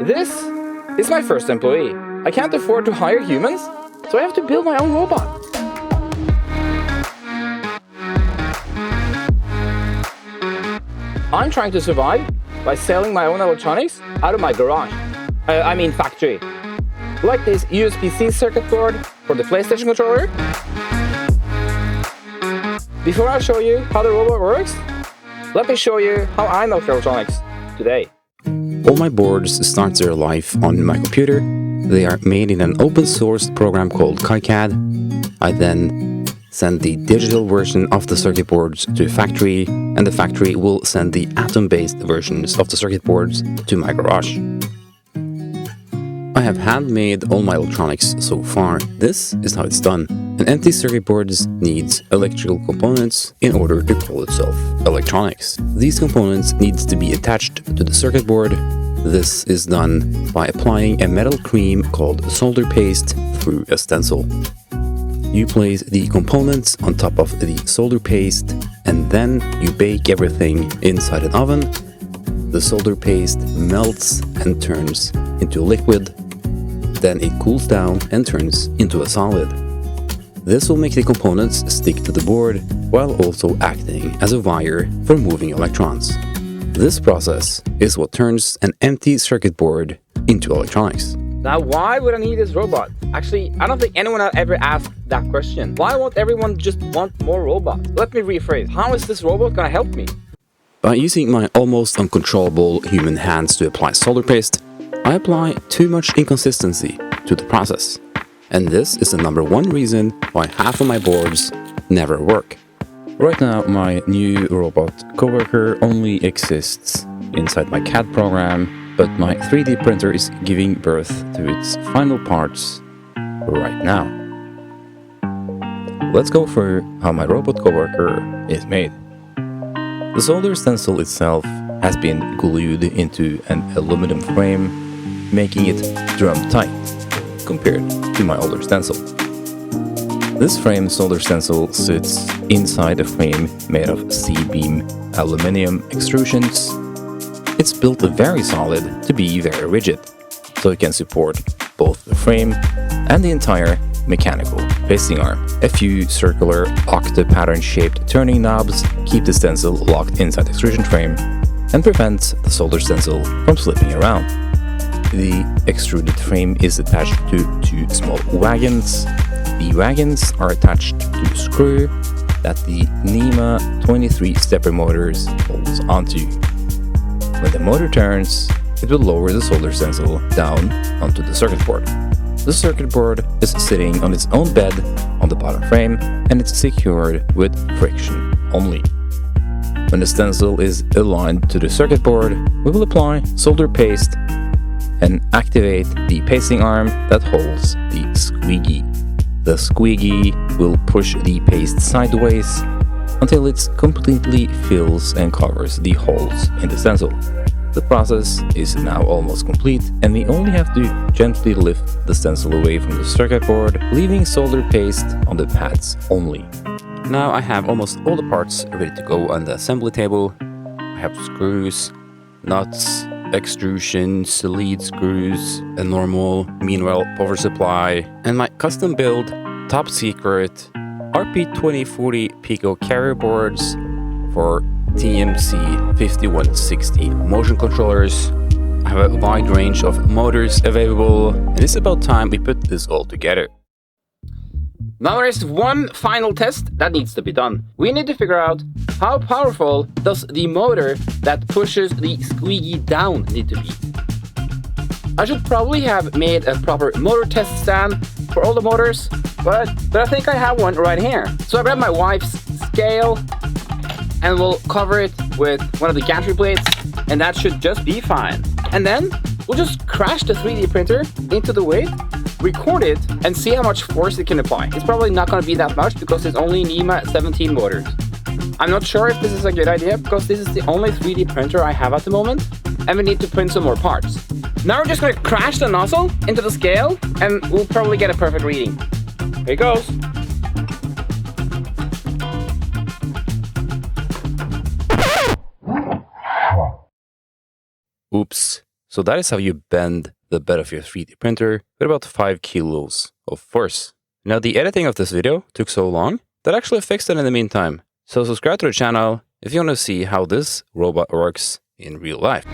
This is my first employee. I can't afford to hire humans, so I have to build my own robot. I'm trying to survive by selling my own electronics out of my garage. Factory. Like this USB-C circuit board for the PlayStation controller. Before I show you how the robot works, let me show you how I make electronics today. All my boards start their life on my computer. They are made in an open source program called KiCad. I then send the digital version of the circuit boards to a factory, and the factory will send the atom-based versions of the circuit boards to my garage. I have handmade all my electronics so far. This is how it's done. An empty circuit board needs electrical components in order to call itself electronics. These components need to be attached to the circuit board. This is done by applying a metal cream called solder paste through a stencil. You place the components on top of the solder paste and then you bake everything inside an oven. The solder paste melts and turns into a liquid. Then it cools down and turns into a solid. This will make the components stick to the board while also acting as a wire for moving electrons. This process is what turns an empty circuit board into electronics. Now, why would I need this robot? Actually, I don't think anyone has ever asked that question. Why won't everyone just want more robots? Let me rephrase. How is this robot gonna help me? By using my almost uncontrollable human hands to apply solder paste, I apply too much inconsistency to the process. And this is the #1 reason why half of my boards never work. Right now, my new robot coworker only exists inside my CAD program, but my 3D printer is giving birth to its final parts right now. Let's go through how my robot coworker is made. The solder stencil itself has been glued into an aluminum frame, making it drum tight compared to my older stencil. This frame solder stencil sits inside a frame made of C-beam aluminium extrusions. It's built very solid to be very rigid, so it can support both the frame and the entire mechanical pasting arm. A few circular octa-pattern shaped turning knobs keep the stencil locked inside the extrusion frame and prevent the solder stencil from slipping around. The extruded frame is attached to 2 small wagons. The wagons are attached to a screw that the NEMA 23 stepper motors holds onto. When the motor turns, it will lower the solder stencil down onto the circuit board. The circuit board is sitting on its own bed on the bottom frame and it's secured with friction only. When the stencil is aligned to the circuit board, we will apply solder paste and activate the pasting arm that holds the squeegee. The squeegee will push the paste sideways until it completely fills and covers the holes in the stencil. The process is now almost complete and we only have to gently lift the stencil away from the circuit board, leaving solder paste on the pads only. Now I have almost all the parts ready to go on the assembly table. I have screws, nuts, extrusions, lead screws, a normal Meanwhile power supply, and my custom build, top secret, RP2040 Pico carrier boards for TMC 5160 motion controllers. I have a wide range of motors available, and it's about time we put this all together. Now there is one final test that needs to be done. We need to figure out how powerful does the motor that pushes the squeegee down need to be. I should probably have made a proper motor test stand for all the motors, but I think I have one right here. So I grabbed my wife's scale and we'll cover it with one of the gantry plates, and that should just be fine. And then we'll just crash the 3D printer into the weight, record it, and see how much force it can apply. It's probably not going to be that much because it's only NEMA 17 motors. I'm not sure if this is a good idea because this is the only 3D printer I have at the moment, and we need to print some more parts. Now we're just going to crash the nozzle into the scale and we'll probably get a perfect reading. Here it goes. Oops, So that is how you bend the bed of your 3D printer with about 5 kilos of force. Now the editing of this video took so long that I actually fixed it in the meantime. So subscribe to the channel if you want to see how this robot works in real life.